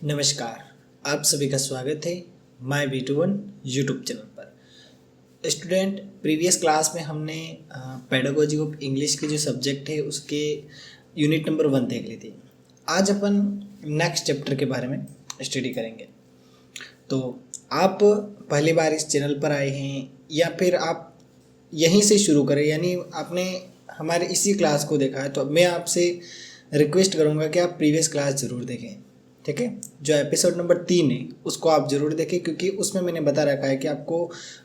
नमस्कार। आप सभी का स्वागत है माय B21 यूट्यूब चैनल पर। स्टूडेंट, प्रीवियस क्लास में हमने पेडागोजी ऑफ इंग्लिश के जो सब्जेक्ट है उसके यूनिट नंबर 1 देख ली थी। आज अपन नेक्स्ट चैप्टर के बारे में स्टडी करेंगे। तो आप पहली बार इस चैनल पर आए हैं या फिर आप यहीं से शुरू करें, यानी आपने हमारे इसी क्लास को देखा है, तो मैं आपसे रिक्वेस्ट करूँगा कि आप प्रीवियस क्लास ज़रूर देखें। ठीक है, जो एपिसोड नंबर 3 है उसको आप ज़रूर देखें, क्योंकि उसमें मैंने बता रखा है कि आपको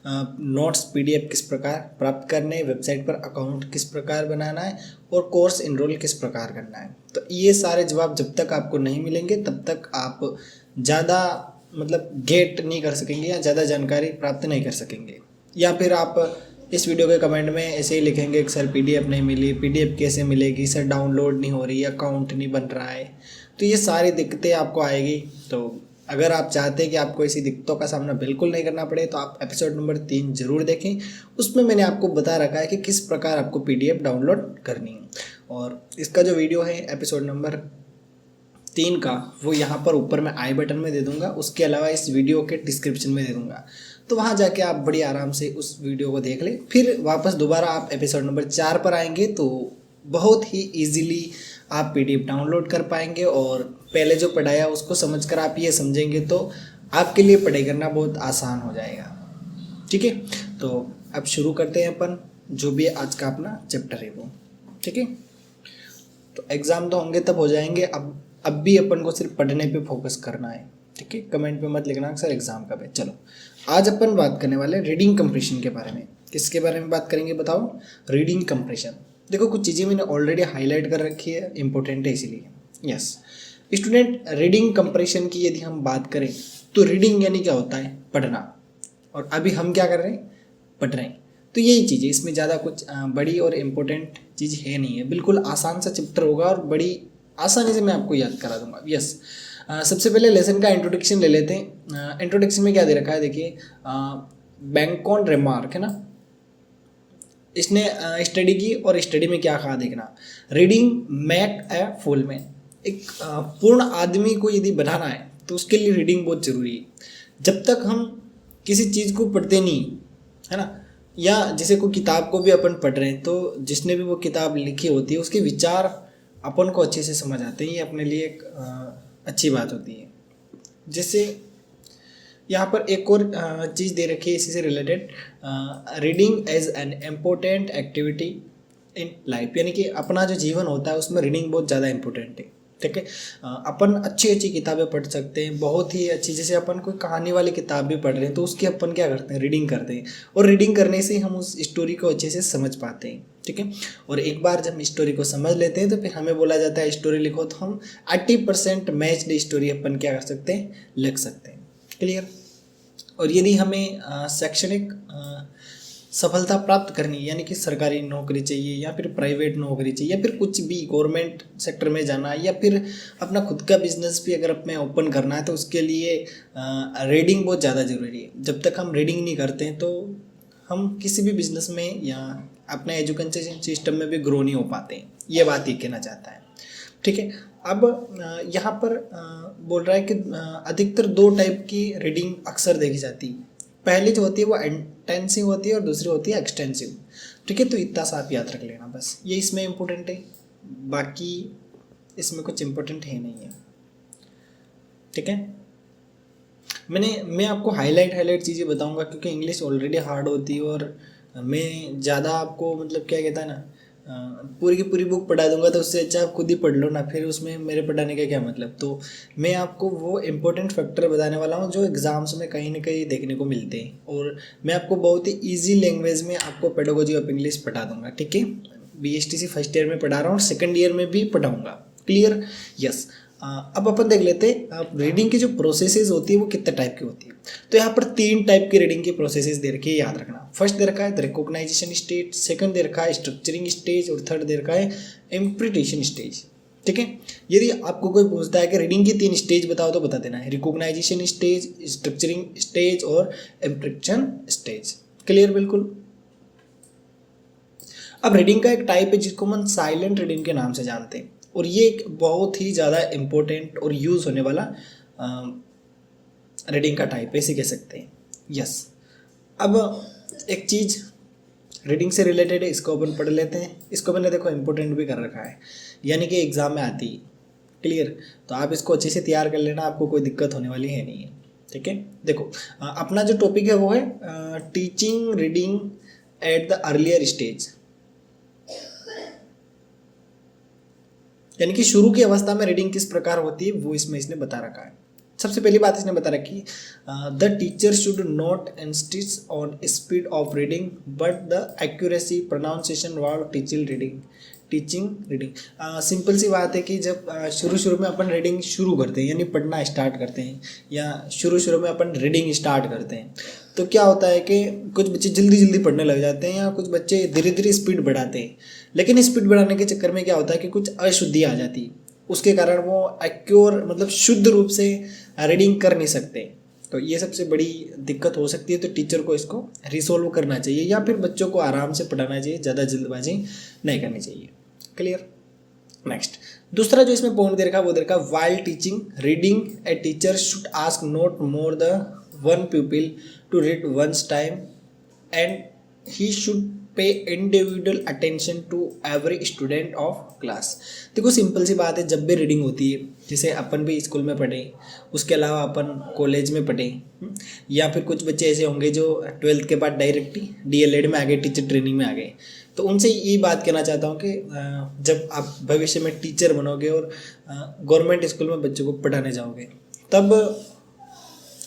नोट्स PDF किस प्रकार प्राप्त करने, वेबसाइट पर अकाउंट किस प्रकार बनाना है और कोर्स इनरोल किस प्रकार करना है। तो ये सारे जवाब जब तक आपको नहीं मिलेंगे तब तक आप ज़्यादा गेट नहीं कर सकेंगे या ज़्यादा जानकारी प्राप्त नहीं कर सकेंगे। या फिर आप इस वीडियो के कमेंट में ऐसे ही लिखेंगे कि सर PDF नहीं मिली, PDF कैसे मिलेगी, सर डाउनलोड नहीं हो रही, अकाउंट नहीं बन रहा है। तो ये सारी दिक्कतें आपको आएगी। तो अगर आप चाहते हैं कि आपको ऐसी दिक्कतों का सामना बिल्कुल नहीं करना पड़े तो आप एपिसोड नंबर 3 ज़रूर देखें। उसमें मैंने आपको बता रखा है कि किस प्रकार आपको PDF डाउनलोड करनी है, और इसका जो वीडियो है एपिसोड नंबर 3 का वो यहाँ पर ऊपर मैं आई बटन में दे दूँगा। उसके अलावा इस वीडियो के डिस्क्रिप्शन में दे दूँगा, तो वहाँ जाके आप बड़ी आराम से उस वीडियो को देख लें। फिर वापस दोबारा आप एपिसोड नंबर 4 पर आएंगे तो बहुत ही ईजीली आप PDF डाउनलोड कर पाएंगे, और पहले जो पढ़ाया उसको समझकर आप ये समझेंगे तो आपके लिए पढ़ाई करना बहुत आसान हो जाएगा। ठीक है, तो अब शुरू करते हैं अपन जो भी आज का अपना चैप्टर है वो। ठीक है, तो एग्ज़ाम तो होंगे तब हो जाएंगे, अब भी अपन को सिर्फ पढ़ने पे फोकस करना है। ठीक है, कमेंट पे मत लिखना सर एग्ज़ाम कब है। चलो, आज अपन बात करने वाले रीडिंग कंप्रेशन के बारे में। किसके बारे में बात करेंगे बताओ? Reading compression. देखो, कुछ चीज़ें मैंने ऑलरेडी हाईलाइट कर रखी है, इंपॉर्टेंट है इसीलिए। यस स्टूडेंट, रीडिंग कंप्रेशन की यदि हम बात करें तो रीडिंग यानी क्या होता है? पढ़ना। और अभी हम क्या कर रहे हैं? पढ़ रहे हैं। तो यही चीज़ है, इसमें ज़्यादा कुछ बड़ी और इम्पोर्टेंट चीज़ है नहीं है। बिल्कुल आसान सा चैप्टर होगा और बड़ी आसानी से मैं आपको याद करा दूंगा। यस, सबसे पहले लेसन का इंट्रोडक्शन ले लेते हैं। इंट्रोडक्शन में क्या दे रखा है? देखिए, बैंकॉन रिमार्क है ना, इसने स्टडी की और स्टडी में क्या कहा देखना। Reading make a full man. एक पूर्ण आदमी को यदि बनाना है तो उसके लिए रीडिंग बहुत ज़रूरी है। जब तक हम किसी चीज़ को पढ़ते नहीं है ना, या जैसे कोई किताब को भी अपन पढ़ रहे हैं तो जिसने भी वो किताब लिखी होती है उसके विचार अपन को अच्छे से समझ आते हैं। ये अपने लिए एक अच्छी बात होती है। जैसे यहाँ पर एक और चीज़ दे रखी है इसी से related, reading as an important activity in life, यानी कि अपना जो जीवन होता है उसमें रीडिंग बहुत ज़्यादा इंपॉर्टेंट है। ठीक है, अपन अच्छी अच्छी किताबें पढ़ सकते हैं, बहुत ही अच्छी। जैसे अपन कोई कहानी वाली किताब भी पढ़ रहे हैं तो उसकी अपन क्या करते हैं? रीडिंग करते हैं, और रीडिंग करने से हम उस स्टोरी को अच्छे से समझ पाते हैं। ठीक है, और एक बार जब स्टोरी को समझ लेते हैं तो फिर हमें बोला जाता है स्टोरी लिखो, तो हम 80% मैच्ड स्टोरी अपन क्या कर सकते हैं? लिख सकते हैं। क्लियर? और यदि हमें शैक्षणिक सफलता प्राप्त करनी है, यानी कि सरकारी नौकरी चाहिए या फिर प्राइवेट नौकरी चाहिए या फिर कुछ भी गवर्नमेंट सेक्टर में जाना है, या फिर अपना खुद का बिजनेस भी अगर अपने ओपन करना है, तो उसके लिए रीडिंग बहुत ज़्यादा ज़रूरी है। जब तक हम रीडिंग नहीं करते हैं तो हम किसी भी बिजनेस में या अपने एजुकेशन सिस्टम में भी ग्रो नहीं हो पाते हैं। ये बात ये कहना चाहता है। ठीक है, अब यहाँ पर बोल रहा है कि अधिकतर 2 टाइप की रीडिंग अक्सर देखी जाती है। पहली जो होती है वो इंटेंसिव होती है और दूसरी होती है एक्सटेंसिव। ठीक है, तो इतना सा आप याद रख लेना बस, ये इसमें इम्पोर्टेंट है, बाकी इसमें कुछ इम्पोर्टेंट है नहीं है। ठीक है, मैं आपको हाईलाइट चीज़ें बताऊंगा क्योंकि इंग्लिश ऑलरेडी हार्ड होती है, और मैं ज़्यादा आपको क्या कहता है ना, पूरी की पूरी बुक पढ़ा दूंगा तो उससे अच्छा आप खुद ही पढ़ लो ना, फिर उसमें मेरे पढ़ाने का क्या मतलब। तो मैं आपको वो इम्पोर्टेंट फैक्टर बताने वाला हूँ जो एग्ज़ाम्स में कहीं ना कहीं देखने को मिलते हैं, और मैं आपको बहुत ही ईजी लैंग्वेज में आपको पेडागोजी ऑफ इंग्लिश पढ़ा दूंगा। ठीक है, BSTC फर्स्ट ईयर में पढ़ा रहा हूँ, सेकेंड ईयर में भी पढ़ाऊँगा। क्लियर? यस। अब अपन देख लेते हैं रीडिंग की जो प्रोसेसेस होती है वो कितने टाइप की होती है। तो यहाँ पर 3 टाइप की रीडिंग की प्रोसेसेस दे रखी है, याद रखना। फर्स्ट दे रखा है रिकॉग्नाइजेशन स्टेज, सेकंड दे रखा है स्ट्रक्चरिंग स्टेज, और थर्ड दे रखा है इंटरप्रिटेशन स्टेज। ठीक है, यदि आपको कोई पूछता है कि रीडिंग की 3 स्टेज बताओ तो बता देना है रिकॉग्नाइजेशन स्टेज, स्ट्रक्चरिंग स्टेज और इंटरप्रिटेशन स्टेज। क्लियर? बिल्कुल। अब रीडिंग का एक टाइप है जिसको हम साइलेंट रीडिंग के नाम से जानते हैं, और ये एक बहुत ही ज़्यादा इम्पोर्टेंट और यूज़ होने वाला रीडिंग का टाइप ऐसे कह सकते हैं। यस, अब एक चीज़ रीडिंग से रिलेटेड है, इसको अपन पढ़ लेते हैं। इसको मैंने देखो इम्पोर्टेंट भी कर रखा है, यानी कि एग्ज़ाम में आती है। क्लियर? तो आप इसको अच्छे से तैयार कर लेना, आपको कोई दिक्कत होने वाली है नहीं है। ठीक है, देखो अपना जो टॉपिक है वो है teaching reading at the earlier stage, यानी कि शुरू की अवस्था में रीडिंग किस प्रकार होती है वो इसमें इसने बता रखा है। सबसे पहली बात इसने बता रखी, the teacher should not insist on speed of reading but the accuracy pronunciation वाल टीचिंग रीडिंग। सिंपल सी बात है कि जब शुरू में अपन रीडिंग शुरू करते हैं, यानी पढ़ना स्टार्ट करते हैं, या शुरू में अपन रीडिंग स्टार्ट करते हैं, तो क्या होता है कि कुछ बच्चे जल्दी पढ़ने लग जाते हैं, या कुछ बच्चे धीरे स्पीड बढ़ाते हैं। लेकिन स्पीड बढ़ाने के चक्कर में क्या होता है कि कुछ अशुद्धि आ जाती है, उसके कारण वो एक्योर मतलब शुद्ध रूप से रीडिंग कर नहीं सकते। तो ये सबसे बड़ी दिक्कत हो सकती है। तो टीचर को इसको रिसोल्व करना चाहिए, या फिर बच्चों को आराम से पढ़ाना चाहिए, ज़्यादा जल्दबाजी नहीं करनी चाहिए। क्लियर? नेक्स्ट, दूसरा जो इसमें पॉइंट दे रखा वो दे रखा, while teaching reading a teacher should ask not more the one people to read once time and he should pay individual attention to every student of class. देखो सिंपल सी बात है, जब भी रीडिंग होती है, जैसे अपन भी स्कूल में पढ़े, उसके अलावा अपन कॉलेज में पढ़े, या फिर कुछ बच्चे ऐसे होंगे जो 12th के बाद डायरेक्ट DLED में आ गए, टीचर ट्रेनिंग में आ गए। तो उनसे ये बात कहना चाहता हूँ कि जब आप भविष्य में टीचर बनोगे और गवर्नमेंट स्कूल में बच्चों को पढ़ाने जाओगे, तब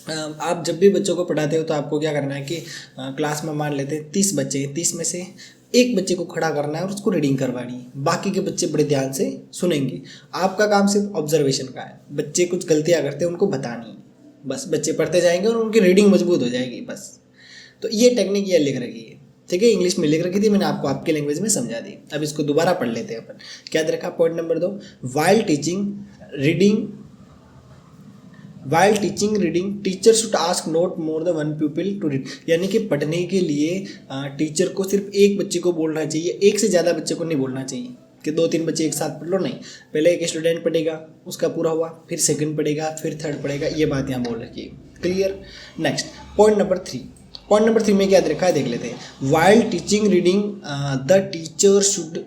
आप जब भी बच्चों को पढ़ाते हो तो आपको क्या करना है कि क्लास में मान लेते हैं 30 बच्चे, 30 में से एक बच्चे को खड़ा करना है और उसको रीडिंग करवानी है। बाकी के बच्चे बड़े ध्यान से सुनेंगे। आपका काम सिर्फ ऑब्जर्वेशन का है, बच्चे कुछ गलतियाँ करते हैं उनको बतानी है, बस बच्चे पढ़ते जाएंगे और उनकी रीडिंग मजबूत हो जाएगी बस। तो ये टेक्निक ये लिख रखी है, ठीक है, इंग्लिश में लिख रखी थी, मैंने आपको आपके लैंग्वेज में समझा दी। अब इसको दोबारा पढ़ लेते हैं अपन। क्या दे रखा? Point number 2, while teaching reading teacher should ask not more the one people to read, यानी कि पढ़ने के लिए टीचर को सिर्फ एक बच्चे को बोलना चाहिए, एक से ज़्यादा बच्चे को नहीं बोलना चाहिए कि 2-3 बच्चे एक साथ पढ़ लो, नहीं। पहले एक स्टूडेंट पढ़ेगा, उसका पूरा हुआ, फिर सेकंड पढ़ेगा, फिर थर्ड पढ़ेगा, ये बात यहाँ बोल रखी है। क्लियर? नेक्स्ट, पॉइंट नंबर 3 में क्या देखा है देख लेते हैं। While teaching reading the teacher should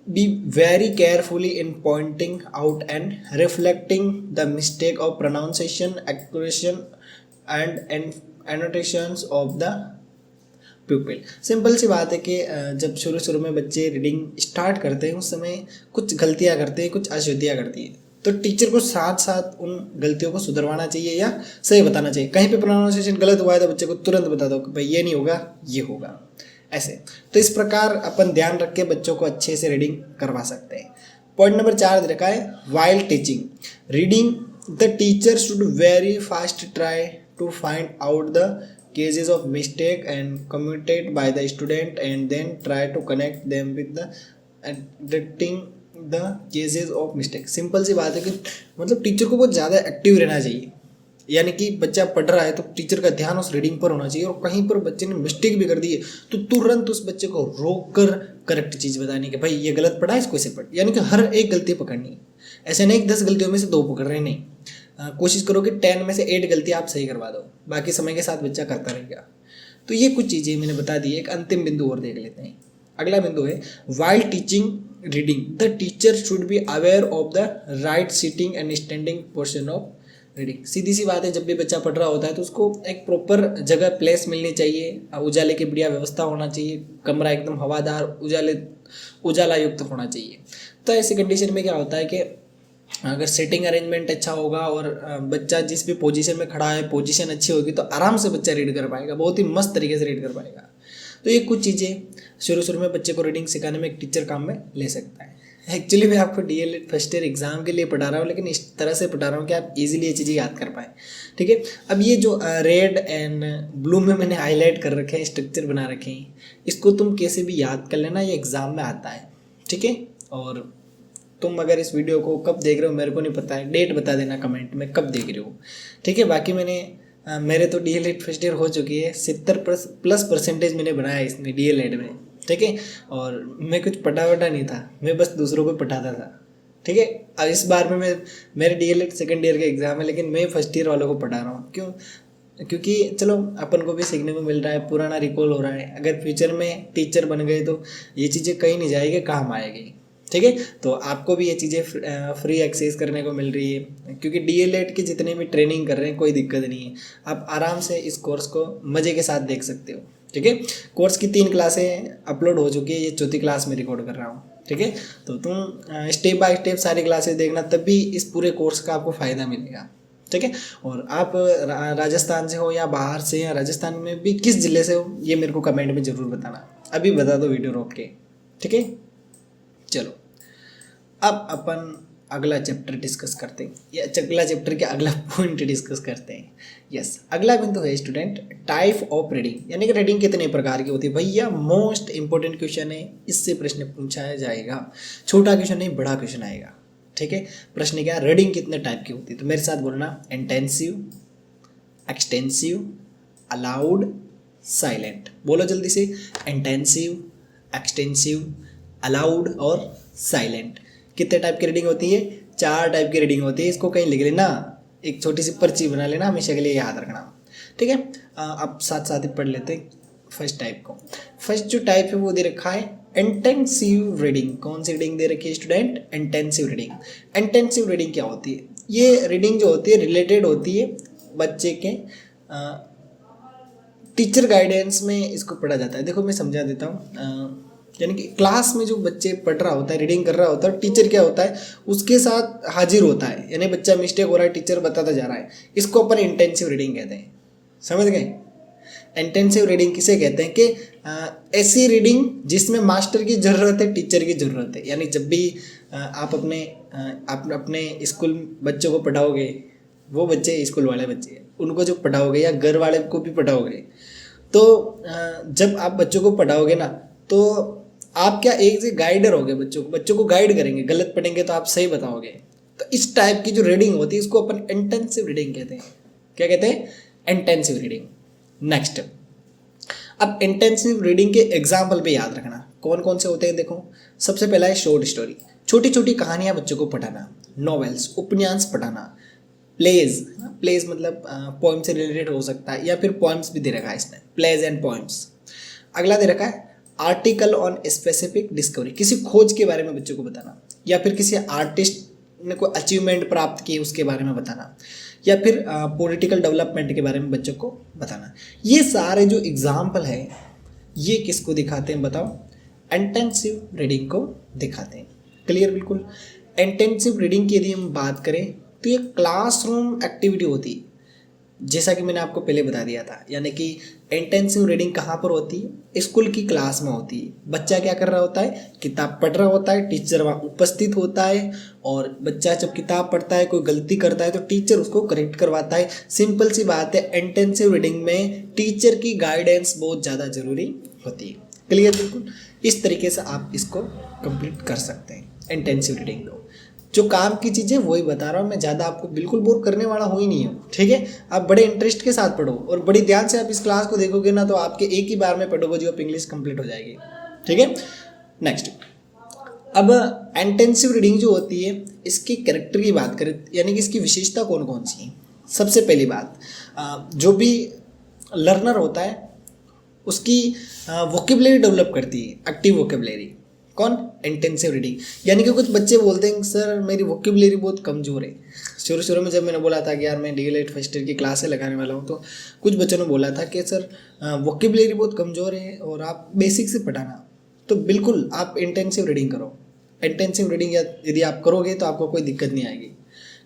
be very carefully in pointing out and reflecting the mistake of pronunciation, accuracy and annotations of the pupil। Simple सी बात है कि जब शुरू में बच्चे रीडिंग स्टार्ट करते हैं उस समय कुछ गलतियाँ करते हैं, कुछ अशुद्धियाँ करती है, तो टीचर को साथ साथ उन गलतियों को सुधरवाना चाहिए या सही बताना चाहिए। कहीं पे प्रोनाउंसिएशन गलत हुआ है तो बच्चे को तुरंत बता दो कि भाई ये नहीं होगा, ये होगा, ऐसे। तो इस प्रकार अपन ध्यान रख के बच्चों को अच्छे से रीडिंग करवा सकते हैं। पॉइंट नंबर 4 दे रखा है, while teaching reading the teacher should very fast try to find out the cases of mistake and communicate by the student and then try to connect them with the detecting the cases of mistake. Simple सी बात है कि मतलब teacher को बहुत ज़्यादा active रहना चाहिए, यानी कि बच्चा पढ़ रहा है तो टीचर का ध्यान उस रीडिंग पर होना चाहिए, और कहीं पर बच्चे ने मिस्टेक भी कर दी है तो तुरंत उस बच्चे को रोक कर करेक्ट चीज़ बतानी कि भाई ये गलत पढ़ा है, इसको ऐसे पढ़, यानी कि हर एक गलती पकड़नी है। ऐसे नहीं कि 10 गलतियों में से 2 पकड़ रहे, नहीं। कोशिश करो कि 10 में से 8 गलती आप सही करवा दो, बाकी समय के साथ बच्चा करता रहेगा। तो ये कुछ चीज़ें मैंने बता दी। एक अंतिम बिंदु और देख लेते हैं। अगला बिंदु है, while teaching reading the teacher should be aware of the right sitting and standing portion of reading. सीधी सी बात है, जब भी बच्चा पढ़ रहा होता है तो उसको एक प्रॉपर जगह प्लेस मिलनी चाहिए, उजाले की बढ़िया व्यवस्था होना चाहिए, कमरा एकदम हवादार उजाला युक्त होना चाहिए। तो ऐसी कंडीशन में क्या होता है कि अगर सेटिंग अरेंजमेंट अच्छा होगा और बच्चा जिस भी पोजीशन में खड़ा है पोजीशन अच्छी होगी तो आराम से बच्चा रीड कर पाएगा, बहुत ही मस्त तरीके से रीड कर पाएगा। तो ये कुछ चीज़ें शुरू में बच्चे को रीडिंग सिखाने में एक टीचर काम में ले सकता है। एक्चुअली मैं आपको DLED फर्स्ट ईयर एग्जाम के लिए पढ़ा रहा हूँ, लेकिन इस तरह से पढ़ा रहा हूँ कि आप इजीली ये चीज़ें याद कर पाएँ। ठीक है, अब ये जो रेड एंड ब्लू में मैंने हाईलाइट कर रखे हैं, स्ट्रक्चर बना रखे हैं, इसको तुम कैसे भी याद कर लेना, ये एग्ज़ाम में आता है। ठीक है, और तुम अगर इस वीडियो को कब देख रहे हो मेरे को नहीं पता है, डेट बता देना कमेंट में कब देख रहे हो। ठीक है, बाकी मेरे तो DLED फर्स्ट ईयर हो चुकी है, 70+ मैंने बनाया इसमें DLED में। ठीक है, और मैं कुछ पटा वटा नहीं था, मैं बस दूसरों को पटाता था। ठीक है। अब इस बार में मेरे डीएलएड सेकंड ईयर का एग्ज़ाम है, लेकिन मैं फर्स्ट ईयर वालों को पढ़ा रहा हूँ। क्यों? क्योंकि चलो अपन को भी सीखने को मिल रहा है, पुराना रिकॉल हो रहा है। अगर फ्यूचर में टीचर बन गए तो ये चीज़ें कहीं नहीं जाएगी, काम आएगी। ठीक है, तो आपको भी ये चीज़ें फ्री एक्सेस करने को मिल रही है, क्योंकि डीएलएड की जितने भी ट्रेनिंग कर रहे हैं कोई दिक्कत नहीं है। आप आराम से इस कोर्स को मज़े के साथ देख सकते हो। ठीक है, कोर्स की 3 क्लासें अपलोड हो चुकी है, ये 4थी क्लास में रिकॉर्ड कर रहा हूँ। ठीक है, तो तुम स्टेप बाय स्टेप सारी क्लासेस देखना, तभी इस पूरे कोर्स का आपको फ़ायदा मिलेगा। ठीक है, और आप राजस्थान से हो या बाहर से, या राजस्थान में भी किस ज़िले से हो, ये मेरे को कमेंट में ज़रूर बताना। अभी बता दो वीडियो रोक के। ठीक है, चलो अब अपन अगला चैप्टर डिस्कस करते हैं, या अगला चैप्टर के अगला पॉइंट डिस्कस करते हैं। यस, अगला बिंदु है स्टूडेंट टाइप ऑफ रीडिंग, यानी कि रीडिंग कितने प्रकार की होती है। भैया मोस्ट इंपॉर्टेंट क्वेश्चन है, इससे प्रश्न पूछा जाएगा। छोटा क्वेश्चन नहीं, बड़ा क्वेश्चन आएगा। ठीक है, प्रश्न क्या, रीडिंग कितने टाइप की होती है, तो मेरे साथ बोलना, इंटेंसिव, एक्सटेंसिव, अलाउड, साइलेंट। बोलो जल्दी से, इंटेंसिव, एक्सटेंसिव, अलाउड और साइलेंट। कितने टाइप की रीडिंग होती है? 4 टाइप की रीडिंग होती है। इसको कहीं लिख लेना, एक छोटी सी पर्ची बना लेना, हमेशा के लिए याद रखना। ठीक है, अब साथ साथ ही पढ़ लेते हैं फर्स्ट टाइप को। फर्स्ट जो टाइप है वो दे रखा है इंटेंसिव रीडिंग। कौन सी रीडिंग दे रखी है student? Intensive reading. Intensive reading क्या होती है? ये रीडिंग जो होती है रिलेटेड होती है बच्चे के टीचर गाइडेंस में इसको पढ़ा जाता है। देखो मैं समझा देता हूँ, यानी कि क्लास में जो बच्चे पढ़ रहा होता है, रीडिंग कर रहा होता है, टीचर क्या होता है उसके साथ हाजिर होता है, यानी बच्चा मिस्टेक हो रहा है, टीचर बताता जा रहा है। इसको अपन इंटेंसिव रीडिंग कहते हैं। समझ गए? इंटेंसिव रीडिंग किसे कहते हैं कि ऐसी रीडिंग जिसमें मास्टर की ज़रूरत है, टीचर की ज़रूरत है। यानी जब भी आप अपने स्कूल बच्चों को पढ़ाओगे, वो बच्चे स्कूल वाले बच्चे उनको जो पढ़ाओगे, या घर वाले को भी पढ़ाओगे, तो जब आप बच्चों को पढ़ाओगे ना, तो आप क्या एक से गाइडर होगे, बच्चों को गाइड करेंगे। गलत पढ़ेंगे तो आप सही बताओगे। तो इस टाइप की जो रीडिंग होती है इसको अपन इंटेंसिव रीडिंग कहते हैं। क्या कहते हैं? Intensive reading. नेक्स्ट, अब इंटेंसिव रीडिंग के एग्जाम्पल भी याद रखना। कौन कौन से होते हैं देखो। सबसे पहला है शॉर्ट स्टोरी, छोटी छोटी कहानियाँ बच्चों को पढ़ाना। नॉवेल्स, उपन्यास पढ़ाना। प्लेज मतलब पोइम से रिलेटेड हो सकता है, या फिर पोइम्स भी दे रखा है इसमें, प्लेज एंड पोइम्स। अगला दे रखा है आर्टिकल ऑन स्पेसिफिक डिस्कवरी, किसी खोज के बारे में बच्चों को बताना, या फिर किसी आर्टिस्ट ने कोई अचीवमेंट प्राप्त की उसके बारे में बताना, या फिर पॉलिटिकल डेवलपमेंट के बारे में बच्चों को बताना। ये सारे जो एग्जाम्पल हैं ये किसको दिखाते हैं बताओ? इंटेंसिव रीडिंग को दिखाते हैं। क्लियर? बिल्कुल। इंटेंसिव रीडिंग की यदि हम बात करें तो ये क्लासरूम एक्टिविटी होती है, जैसा कि मैंने आपको पहले बता दिया था। यानी कि इंटेंसिव रीडिंग कहाँ पर होती है? स्कूल की क्लास में होती है। बच्चा क्या कर रहा होता है? किताब पढ़ रहा होता है, टीचर वहाँ उपस्थित होता है, और बच्चा जब किताब पढ़ता है, कोई गलती करता है तो टीचर उसको करेक्ट करवाता है। सिंपल सी बात है, इंटेंसिव रीडिंग में टीचर की गाइडेंस बहुत ज़्यादा ज़रूरी होती है। क्लियर? बिल्कुल। इस तरीके से आप इसको कंप्लीट कर सकते हैं इंटेंसिव रीडिंग को। जो काम की चीज़ें वही बता रहा हूँ मैं, ज़्यादा आपको बिल्कुल बोर करने वाला हो ही नहीं हूँ। ठीक है, आप बड़े इंटरेस्ट के साथ पढ़ो, और बड़ी ध्यान से आप इस क्लास को देखोगे ना, तो आपके एक ही बार में पेडागोजी ऑफ इंग्लिश कंप्लीट हो जाएगी। ठीक है, नेक्स्ट। अब इंटेंसिव रीडिंग जो होती है इसकी कैरेक्टर की बात करें, यानी कि इसकी विशेषता कौन कौन सी है। सबसे पहली बात, जो भी लर्नर होता है उसकी वोकेबलरी डेवलप करती है, एक्टिव वोकेबलरी। कौन? Intensive reading. यानी कि कुछ बच्चे बोलते हैं सर मेरी वोकेबलरी बहुत कमज़ोर है। शुरू में जब मैंने बोला था कि यार मैं डीएलएड फर्स्ट ईयर की क्लासें लगाने वाला हूँ, तो कुछ बच्चों ने बोला था कि सर वोकेबलरी बहुत कमज़ोर है और आप बेसिक से पढ़ाना। तो बिल्कुल आप इंटेंसिव रीडिंग करो। इंटेंसिव रीडिंग यदि आप करोगे तो आपको कोई दिक्कत नहीं आएगी,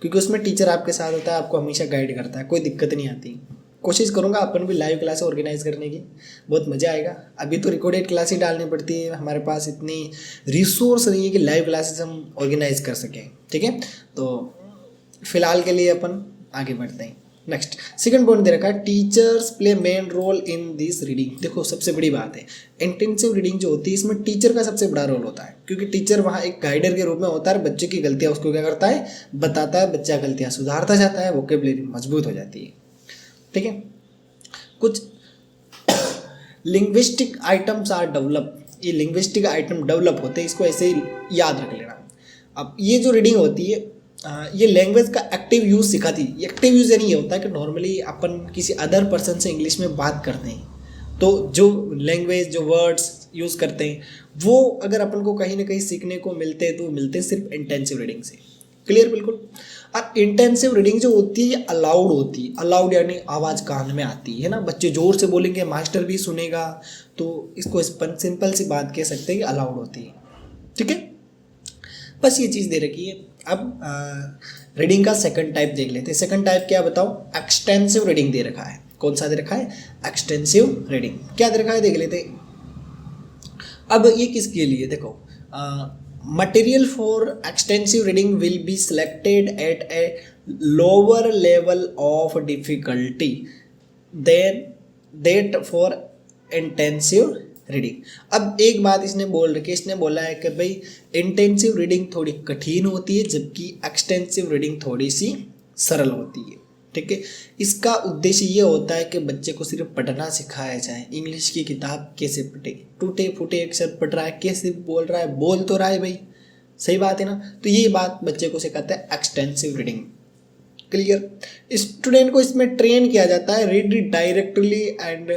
क्योंकि उसमें टीचर आपके साथ होता है, आपको हमेशा गाइड करता है, कोई दिक्कत नहीं आती। कोशिश करूँगा अपन भी लाइव क्लासेस ऑर्गेनाइज करने की, बहुत मज़ा आएगा। अभी तो रिकॉर्डेड क्लास ही डालनी पड़ती है, हमारे पास इतनी रिसोर्स नहीं है कि लाइव क्लासेस हम ऑर्गेनाइज कर सकें। ठीक है, तो फिलहाल के लिए अपन आगे बढ़ते हैं। नेक्स्ट, सेकंड पॉइंट दे रखा है teachers play main role in this reading. देखो सबसे बड़ी बात है, इंटेंसिव रीडिंग जो होती है इसमें टीचर का सबसे बड़ा रोल होता है, क्योंकि टीचर वहाँ एक गाइडर के रूप में होता है। बच्चे की गलतियाँ उसको क्या करता है? बताता है। बच्चा गलतियाँ सुधारता जाता है, वोकेबलरी मजबूत हो जाती है। ठीक है, कुछ लिंग्विस्टिक आइटम्स आर डेवलप। ये लिंग्विस्टिक आइटम डेवलप होते हैं, इसको ऐसे ही याद रख लेना। अब ये जो रीडिंग होती है ये लैंग्वेज का एक्टिव यूज़ सिखाती है। एक्टिव यूज़ यानी ये होता है कि नॉर्मली अपन किसी अदर पर्सन से इंग्लिश में बात करते हैं तो जो लैंग्वेज जो वर्ड्स यूज़ करते हैं वो अगर अपन को कहीं ना कहीं सीखने को मिलते हैं तो मिलते हैं सिर्फ इंटेंसिव रीडिंग से। क्लियर बिल्कुल। और इंटेंसिव रीडिंग जो होती है ये अलाउड होती है। अलाउड यानी आवाज़ कान में आती है ना, बच्चे ज़ोर से बोलेंगे मास्टर भी सुनेगा, तो इसको सिंपल सी बात कह सकते हैं कि अलाउड होती है। ठीक है, बस ये चीज़ दे रखी है। अब रीडिंग का सेकंड टाइप देख लेते हैं। सेकंड टाइप क्या बताओ, एक्सटेंसिव रीडिंग दे रखा है। कौन सा दे रखा है, एक्सटेंसिव रीडिंग। क्या दे रखा है देख लेते हैं। अब ये किसके लिए, देखो material for extensive reading will be selected at a lower level of difficulty than that for intensive reading. अब एक बात इसने बोल रखी है, इसने बोला है कि भाई इंटेंसिव रीडिंग थोड़ी कठिन होती है जबकि एक्सटेंसिव रीडिंग थोड़ी सी सरल होती है। ठीक है, इसका उद्देश्य ये होता है कि बच्चे को सिर्फ पढ़ना सिखाया जाए। इंग्लिश की किताब कैसे पढ़े, टूटे फूटे अक्षर पढ़ रहा है, कैसे बोल रहा है, बोल तो रहा है भाई, सही बात है ना। तो ये बात बच्चे को सिखाता है एक्सटेंसिव रीडिंग। क्लियर। स्टूडेंट को इसमें ट्रेन किया जाता है read directly and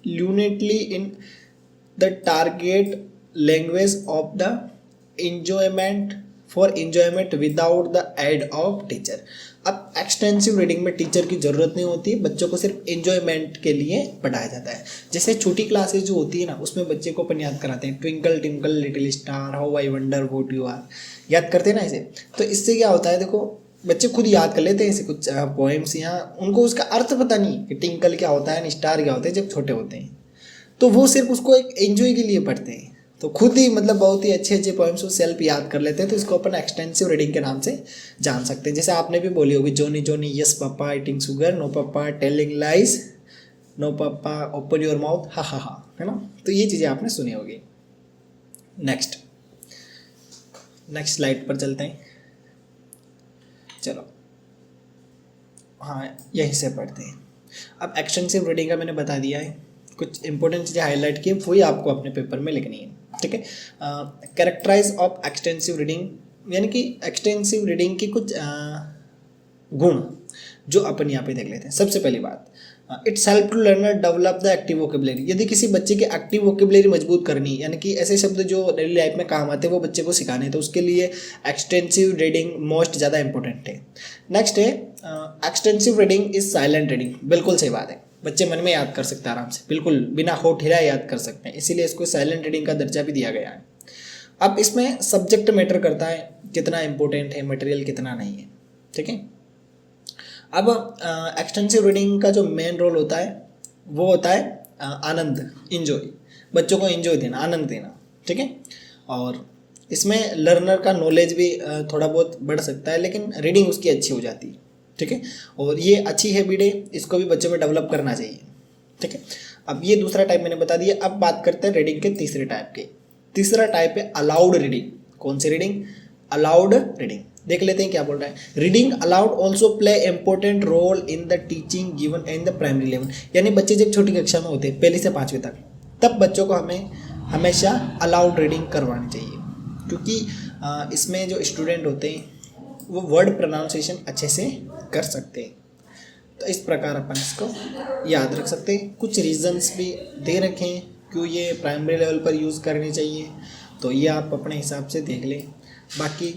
fluently in the target language of the enjoyment for enjoyment without the aid of teacher. अब एक्सटेंसिव रीडिंग में टीचर की ज़रूरत नहीं होती, बच्चों को सिर्फ एंजॉयमेंट के लिए पढ़ाया जाता है। जैसे छोटी क्लासेज जो होती है ना उसमें बच्चे को अपन याद कराते हैं twinkle tinkle little star, how I wonder what you are, याद करते हैं ना इसे। तो इससे क्या होता है, देखो बच्चे खुद याद कर लेते हैं ऐसे कुछ पोएम्स, यहाँ उनको उसका अर्थ पता नहीं कि टिंकल क्या होता है, स्टार क्या होता है जब छोटे होते हैं, तो वो सिर्फ उसको एक एंजॉय के लिए पढ़ते हैं। तो खुद ही मतलब बहुत ही अच्छे अच्छे पोएम्स वो सेल्फ याद कर लेते हैं। तो इसको अपन एक्सटेंसिव रीडिंग के नाम से जान सकते हैं। जैसे आपने भी बोली होगी Johnny Johnny yes papa eating sugar, no papa telling lies, no papa open your mouth, ha ha हा, है ना। तो ये चीज़ें आपने सुनी होगी। नेक्स्ट स्लाइड पर चलते हैं। चलो हाँ यहीं से पढ़ते हैं। अब एक्सटेंसिव रीडिंग का मैंने बता दिया है, कुछ इंपॉर्टेंट चीज़ें हाईलाइट की वही आपको अपने पेपर में लिखनी है। ठीक है, कैरेक्टराइज ऑफ एक्सटेंसिव रीडिंग यानी कि एक्सटेंसिव रीडिंग की कुछ गुण जो अपन यहाँ पे देख लेते हैं। सबसे पहली बात, it's help to learner develop the active vocabulary. यदि किसी बच्चे की एक्टिव वोकेबलरी मजबूत करनी यानी कि ऐसे शब्द जो डेली लाइफ में काम आते हैं वो बच्चे को सिखाने, तो उसके लिए एक्सटेंसिव रीडिंग मोस्ट ज़्यादा इंपॉर्टेंट है। नेक्स्ट है extensive reading is silent reading. बिल्कुल सही बात है, बच्चे मन में याद कर सकते हैं आराम से, बिल्कुल बिना होठ हिलाए याद कर सकते हैं, इसीलिए इसको साइलेंट रीडिंग का दर्जा भी दिया गया है। अब इसमें सब्जेक्ट मैटर करता है, कितना इंपॉर्टेंट है, मटेरियल कितना नहीं है। ठीक है, अब एक्सटेंसिव रीडिंग का जो मेन रोल होता है वो होता है आनंद, इंजॉय, बच्चों को इंजॉय देना, आनंद देना। ठीक है, और इसमें लर्नर का नॉलेज भी थोड़ा बहुत बढ़ सकता है, लेकिन रीडिंग उसकी अच्छी हो जाती है। ठीक है, और ये अच्छी हैबिट है, इसको भी बच्चों में डेवलप करना चाहिए। ठीक है, अब ये दूसरा टाइप मैंने बता दिया। अब बात करते हैं रीडिंग के तीसरे टाइप के। तीसरा टाइप है अलाउड रीडिंग। कौन सी रीडिंग, अलाउड रीडिंग। देख लेते हैं क्या बोल रहा है। Reading aloud also play important role in the teaching given in the primary level. यानी बच्चे जब छोटी कक्षा में होते हैं 1 से 5वीं तक, तब बच्चों को हमें हमेशा अलाउड रीडिंग करवानी चाहिए, क्योंकि इसमें जो स्टूडेंट होते हैं वो वर्ड प्रोनाउंसिएशन अच्छे से कर सकते हैं। तो इस प्रकार अपन इसको याद रख सकते हैं। कुछ रीजंस भी दे रखे हैं क्यों ये प्राइमरी लेवल पर यूज़ करनी चाहिए, तो ये आप अपने हिसाब से देख लें। बाकी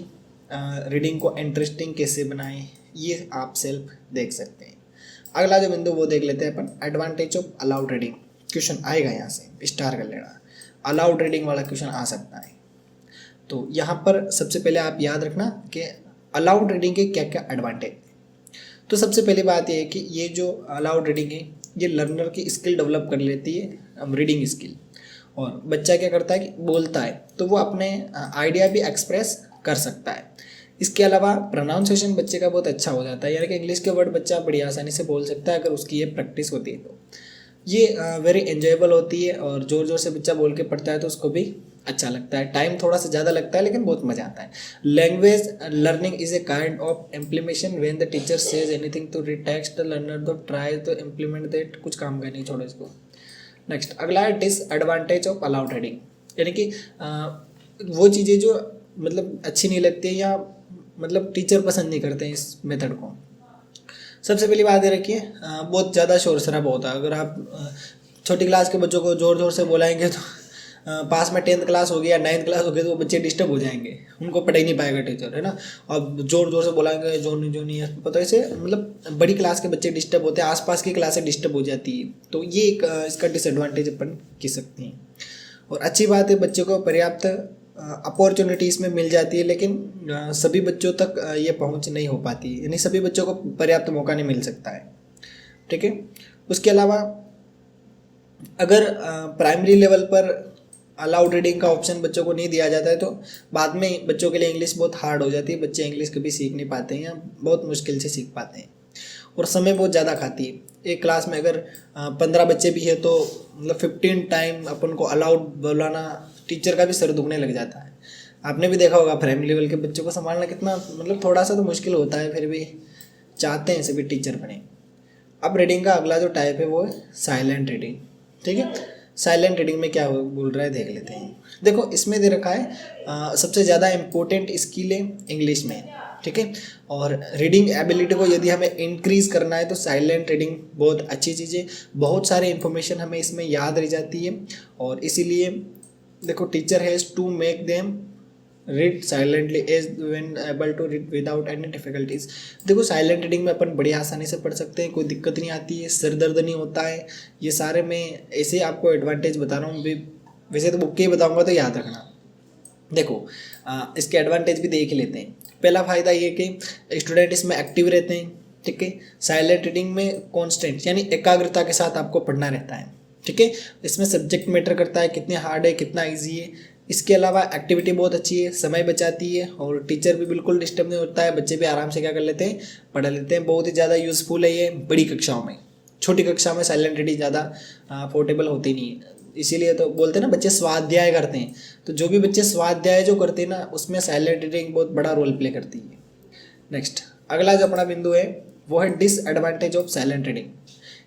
रीडिंग को इंटरेस्टिंग कैसे बनाएं ये आप सेल्फ देख सकते हैं। अगला जो बिंदु वो देख लेते हैं अपन, advantage of aloud reading. Question आएगा यहाँ से, स्टार कर लेना, अलाउड रीडिंग वाला क्वेश्चन आ सकता है। तो यहाँ पर सबसे पहले आप याद रखना कि अलाउड रीडिंग के क्या क्या एडवांटेज। तो सबसे पहली बात ये है कि ये जो अलाउड रीडिंग है ये लर्नर की स्किल डेवलप कर लेती है, रीडिंग स्किल। और बच्चा क्या करता है कि बोलता है तो वो अपने आइडिया भी एक्सप्रेस कर सकता है। इसके अलावा प्रोनाउंसिएशन बच्चे का बहुत अच्छा हो जाता है, यानी कि इंग्लिश के वर्ड बच्चा बड़ी आसानी से बोल सकता है अगर उसकी ये प्रैक्टिस होती है। तो ये वेरी एन्जॉयबल होती है, और ज़ोर ज़ोर से बच्चा बोल के पढ़ता है तो उसको भी अच्छा लगता है। टाइम थोड़ा सा ज़्यादा लगता है लेकिन बहुत मज़ा आता है। Language learning is a kind of implementation when the teacher says anything to text the learner to try to implement that. कुछ काम का नहीं, छोड़ो इसको। नेक्स्ट अगला है डिसएडवांटेज ऑफ अलाउड रीडिंग, यानी कि वो चीज़ें जो मतलब अच्छी नहीं लगती है या मतलब टीचर पसंद नहीं करते हैं इस मेथड को। सबसे पहली बात ये रखिए, बहुत ज़्यादा शोर शराबा होता है। अगर आप छोटी क्लास के बच्चों को ज़ोर ज़ोर से बुलाएंगे तो पास में 10th क्लास हो गई या 9th क्लास हो गई तो वो बच्चे डिस्टर्ब हो जाएंगे, उनको पढ़ ही नहीं पाएगा टीचर, है ना। अब ज़ोर ज़ोर से बुलाएंगे जो नहीं है, पता है इसे, मतलब बड़ी क्लास के बच्चे डिस्टर्ब होते हैं, आसपास की क्लासें डिस्टर्ब हो जाती है। तो ये एक इसका डिसएडवांटेज अपन कह सकते हैं। और अच्छी बात है, बच्चों को पर्याप्त अपॉर्चुनिटी इसमें मिल जाती है, लेकिन सभी बच्चों तक ये पहुंच नहीं हो पाती, यानी सभी बच्चों को पर्याप्त मौका नहीं मिल सकता है। ठीक है। उसके अलावा अगर प्राइमरी लेवल पर अलाउड रीडिंग का ऑप्शन बच्चों को नहीं दिया जाता है तो बाद में बच्चों के लिए इंग्लिश बहुत हार्ड हो जाती है, बच्चे इंग्लिश कभी सीख नहीं पाते हैं या बहुत मुश्किल से सीख पाते हैं, और समय बहुत ज़्यादा खाती है। एक क्लास में अगर 15 बच्चे भी है तो मतलब 15 टाइम अपन को अलाउड बुलाना, टीचर का भी सर दुखने लग जाता है। आपने भी देखा होगा प्राइमरी लेवल के बच्चों को संभालना कितना मतलब थोड़ा सा तो मुश्किल होता है, फिर भी चाहते हैं सभी टीचर बने। अब रीडिंग का अगला जो टाइप है वो है साइलेंट रीडिंग। ठीक है, साइलेंट रीडिंग में क्या बोल रहा है देख लेते हैं। देखो इसमें दे रखा है सबसे ज़्यादा इम्पोर्टेंट स्किल है इंग्लिश में। ठीक है, और रीडिंग एबिलिटी को यदि हमें इंक्रीज़ करना है तो साइलेंट रीडिंग बहुत अच्छी चीज़ है। बहुत सारी इन्फॉर्मेशन हमें इसमें याद रह जाती है, और इसीलिए देखो teacher has to make them read silently as when able to read without any difficulties. देखो साइलेंट रीडिंग में अपन बड़ी आसानी से पढ़ सकते हैं, कोई दिक्कत नहीं आती है, सिर दर्द नहीं होता है। ये सारे मैं ऐसे आपको एडवांटेज बता रहा हूँ, वैसे तो बुक के ही बताऊँगा तो याद रखना। देखो इसके एडवांटेज भी देख ही लेते हैं। पहला फ़ायदा ये कि स्टूडेंट इसमें एक्टिव रहते हैं। ठीक है, साइलेंट रीडिंग में कॉन्स्टेंट यानी एकाग्रता के साथ आपको पढ़ना रहता है। ठीक है, इसमें सब्जेक्ट मैटर करता है, कितने हार्ड है कितना ईजी है। इसके अलावा एक्टिविटी बहुत अच्छी है, समय बचाती है, और टीचर भी बिल्कुल डिस्टर्ब नहीं होता है, बच्चे भी आराम से क्या कर लेते हैं पढ़ लेते हैं। बहुत ही ज़्यादा यूज़फुल है ये बड़ी कक्षाओं में। छोटी कक्षा में साइलेंट रीडिंग ज़्यादा पोर्टेबल होती नहीं है, इसीलिए तो बोलते हैं ना बच्चे स्वाध्याय करते हैं, तो जो भी बच्चे स्वाध्याय जो करते हैं ना उसमें साइलेंट रीडिंग बहुत बड़ा रोल प्ले करती है। नेक्स्ट अगला जो अपना बिंदु है वो है डिसएडवांटेज ऑफ साइलेंट रीडिंग,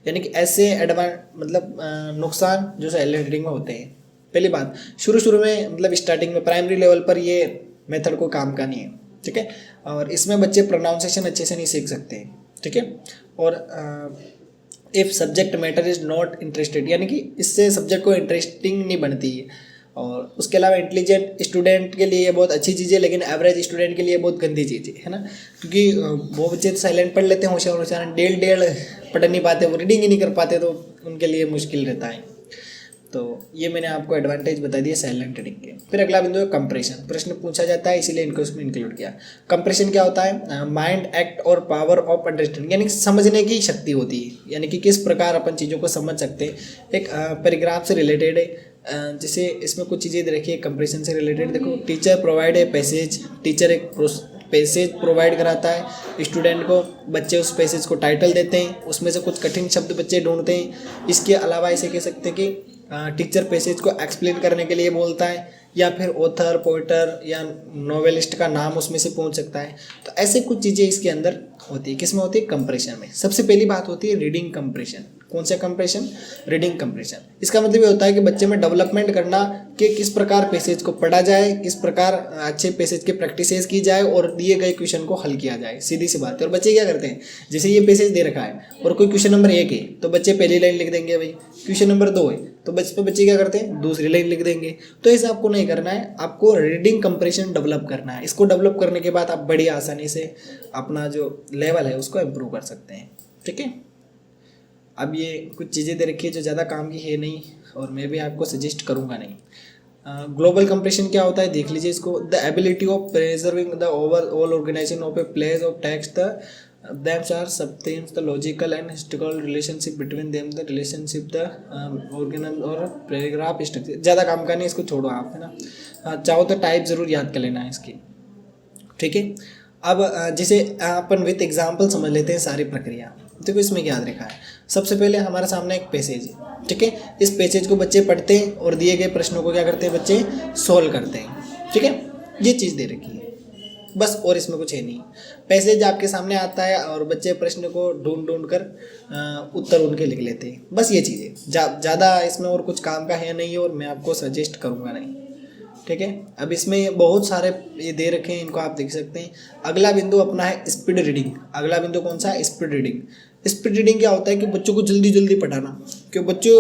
यानी कि ऐसे मतलब नुकसान जो साइलेंट रीडिंग में होते हैं। पहली बात, शुरू में मतलब स्टार्टिंग में प्राइमरी लेवल पर ये मेथड को काम का नहीं है। ठीक है, और इसमें बच्चे प्रोनाउंसिएशन अच्छे से नहीं सीख सकते हैं। ठीक है, और if subject matter is not interested, यानी कि इससे सब्जेक्ट को इंटरेस्टिंग नहीं बनती है। और उसके अलावा इंटेलिजेंट स्टूडेंट के लिए ये बहुत अच्छी चीज़ है, लेकिन एवरेज स्टूडेंट के लिए बहुत गंदी चीज़ है ना, क्योंकि वो बच्चे साइलेंट पढ़ लेते हैं, होशियार डेढ़ पढ़ नहीं पाते, वो रीडिंग ही नहीं कर पाते, तो उनके लिए मुश्किल रहता है। तो ये मैंने आपको एडवांटेज बता दिए साइलेंट रीडिंग के। फिर अगला बिंदु है कंप्रेशन। प्रश्न पूछा जाता है इसीलिए इनको इसमें इंक्लूड किया। कंप्रेशन क्या होता है? माइंड एक्ट और पावर ऑफ अंडरस्टैंडिंग, यानी समझने की शक्ति होती है, यानी कि किस प्रकार अपन चीज़ों को समझ सकते हैं। एक पैराग्राफ से रिलेटेड है, जैसे इसमें कुछ चीज़ें रखी है कंप्रेशन से रिलेटेड। देखो, teacher provide a passage, teacher एक पैसेज प्रोवाइड कराता है स्टूडेंट को, बच्चे उस पैसेज को टाइटल देते हैं, उसमें से कुछ कठिन शब्द बच्चे ढूंढते हैं। इसके अलावा ऐसे कह सकते हैं कि टीचर पैसेज को एक्सप्लेन करने के लिए बोलता है, या फिर ऑथर, पोइटर या नॉवेलिस्ट का नाम उसमें से पूछ सकता है। तो ऐसे कुछ चीज़ें इसके अंदर होती है। किसमें होती है? कंप्रेशन में। सबसे पहली बात होती है रीडिंग कंप्रेशन। कौन सा कंप्रेशन? Reading compression. इसका मतलब ये होता है कि बच्चे में डेवलपमेंट करना कि किस प्रकार पैसेज को पढ़ा जाए, किस प्रकार अच्छे पैसेज की प्रैक्टिसेस की जाए और दिए गए क्वेश्चन को हल किया जाए। सीधी सी बात है। और बच्चे क्या करते हैं, जैसे ये पैसेज दे रखा है और कोई क्वेश्चन नंबर 1 है तो बच्चे पहली लाइन लिख देंगे, भाई क्वेश्चन नंबर 2 है तो बच्चे क्या करते हैं, दूसरी लाइन लिख देंगे। तो ऐसा आपको नहीं करना है, आपको रीडिंग कंप्रेशन डेवलप करना है। इसको डेवलप करने के बाद आप बड़ी आसानी से अपना जो लेवल है उसको इम्प्रूव कर सकते हैं। ठीक है, अब ये कुछ चीज़ें दे रखी है जो ज़्यादा काम की है नहीं, और मैं भी आपको सजेस्ट करूँगा नहीं। ग्लोबल कंप्रेशन क्या होता है देख लीजिए इसको। The ability of preserving the overall organisation of a place of text, them's are subthemes, the logical and historical relationship between them, the relationship, the organal और पैराग्राफ स्ट्रक्चर। ज़्यादा काम का नहीं, इसको छोड़ो आप, है ना। चाहो तो टाइप ज़रूर याद कर लेना है इसकी। ठीक है, अब जैसे अपन विथ एग्जाम्पल समझ लेते हैं सारी प्रक्रिया। देखो इसमें क्या याद रखा है। सबसे पहले हमारे सामने एक पैसेज है। ठीक है, इस पैसेज को बच्चे पढ़ते हैं और दिए गए प्रश्नों को क्या करते हैं, बच्चे सोल्व करते हैं। ठीक है, ये चीज़ दे रखी है बस, और इसमें कुछ है नहीं। पैसेज आपके सामने आता है और बच्चे प्रश्न को ढूंढ कर उत्तर उनके लिख लेते हैं, बस ये चीज़ है। ज़्यादा इसमें और कुछ काम का है नहीं, और मैं आपको सजेस्ट करूँगा नहीं। ठीक है। अब इसमें बहुत सारे ये दे रखे हैं, इनको आप देख सकते हैं। अगला बिंदु अपना है स्पीड रीडिंग। अगला बिंदु कौन सा है? Speed reading. स्पीड रीडिंग क्या होता है कि बच्चों को जल्दी जल्दी पढ़ाना, क्योंकि बच्चों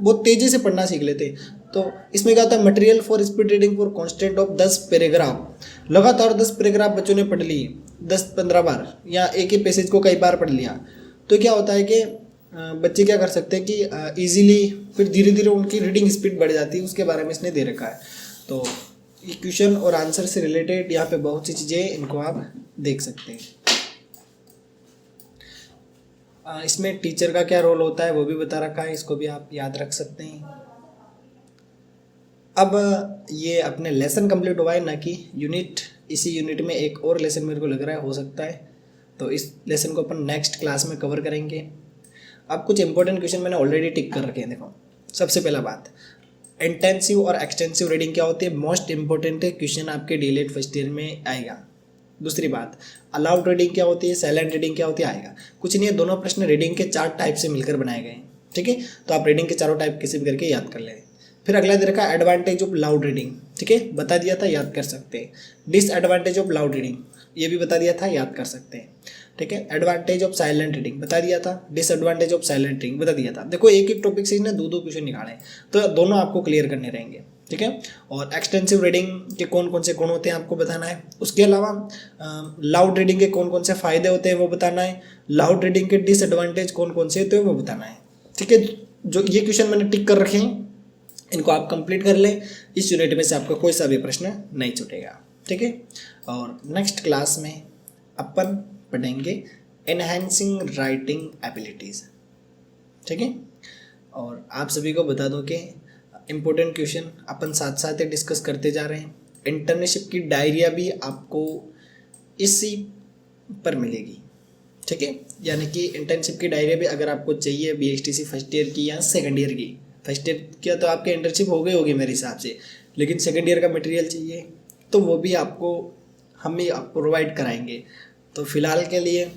बहुत तेज़ी से पढ़ना सीख लेते हैं। तो इसमें क्या होता है? Material for speed reading for constant of 10 paragraph. लगातार 10 पैराग्राफ बच्चों ने पढ़ लिए 10-15 बार, या एक ही पैसेज को कई बार पढ़ लिया, तो क्या होता है कि बच्चे क्या कर सकते हैं कि इजीली फिर धीरे धीरे उनकी रीडिंग स्पीड बढ़ जाती है। उसके बारे में इसने दे रखा है। तो ये क्वेश्चन और आंसर से रिलेटेड यहाँ पे बहुत सी चीज़ें, इनको आप देख सकते हैं। इसमें टीचर का क्या रोल होता है वो भी बता रखा है, इसको भी आप याद रख सकते हैं। अब ये अपने लेसन कंप्लीट हुआ है, ना कि यूनिट। इसी यूनिट में एक और लेसन मेरे को लग रहा है हो सकता है, तो इस लेसन को अपन नेक्स्ट क्लास में कवर करेंगे। अब कुछ इंपॉर्टेंट क्वेश्चन मैंने ऑलरेडी टिक कर रखे हैं। देखो, सबसे पहला बात, इंटेंसिव और एक्सटेंसिव रीडिंग क्या होती है? मोस्ट इंपॉर्टेंट क्वेश्चन आपके डीएलएड फर्स्ट ईयर में आएगा। दूसरी बात, अलाउड रीडिंग क्या होती है, साइलेंट रीडिंग क्या होती है, आएगा। कुछ नहीं है, दोनों प्रश्न रीडिंग के 4 टाइप से मिलकर बनाए गए हैं। ठीक है, तो आप रीडिंग के चारों टाइप किसी भी करके याद कर लें। फिर अगला दे रखा है एडवांटेज ऑफ लाउड रीडिंग। ठीक है, बता दिया था, याद कर सकते हैं। डिसएडवांटेज ऑफ लाउड रीडिंग, ये भी बता दिया था, याद कर सकते हैं। ठीक है, एडवांटेज ऑफ साइलेंट रीडिंग बता दिया था, डिसएडवांटेज ऑफ साइलेंट रीडिंग बता दिया था। देखो, एक एक टॉपिक से इसने 2-2 क्वेश्चन निकाले, तो दोनों आपको क्लियर करने रहेंगे। ठीक है, और एक्सटेंसिव रीडिंग के कौन कौन से गुण होते हैं आपको बताना है। उसके अलावा लाउड रीडिंग के कौन कौन से फायदे होते हैं वो बताना है। लाउड रीडिंग के डिसएडवांटेज कौन कौन से होते हैं वो बताना है। ठीक है, जो ये क्वेश्चन मैंने टिक कर रखे हैं, इनको आप कंप्लीट कर लें। इस यूनिट में से आपका कोई सा भी प्रश्न नहीं छूटेगा। ठीक है, और नेक्स्ट क्लास में अपन पढ़ेंगे एनहांसिंग राइटिंग एबिलिटीज़। ठीक है, और आप सभी को बता दूं कि इम्पोर्टेंट क्वेश्चन अपन साथ साथ ही डिस्कस करते जा रहे हैं। इंटर्नशिप की डायरिया भी आपको इसी पर मिलेगी। ठीक है, यानी कि इंटर्नशिप की डायरिया भी अगर आपको चाहिए BSTC फर्स्ट ईयर की या सेकंड ईयर की। फर्स्ट ईयर की तो आपके इंटर्नशिप हो गई होगी मेरे हिसाब से, लेकिन सेकंड ईयर का मटेरियल चाहिए तो वो भी हम ही आपको प्रोवाइड कराएंगे। तो फिलहाल के लिए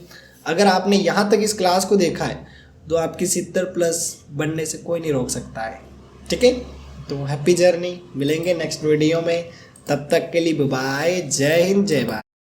अगर आपने यहाँ तक इस क्लास को देखा है तो आपकी 70+ बनने से कोई नहीं रोक सकता है। ठीक है, तो हैप्पी जर्नी, मिलेंगे नेक्स्ट वीडियो में। तब तक के लिए बाय, जय हिंद, जय भारत।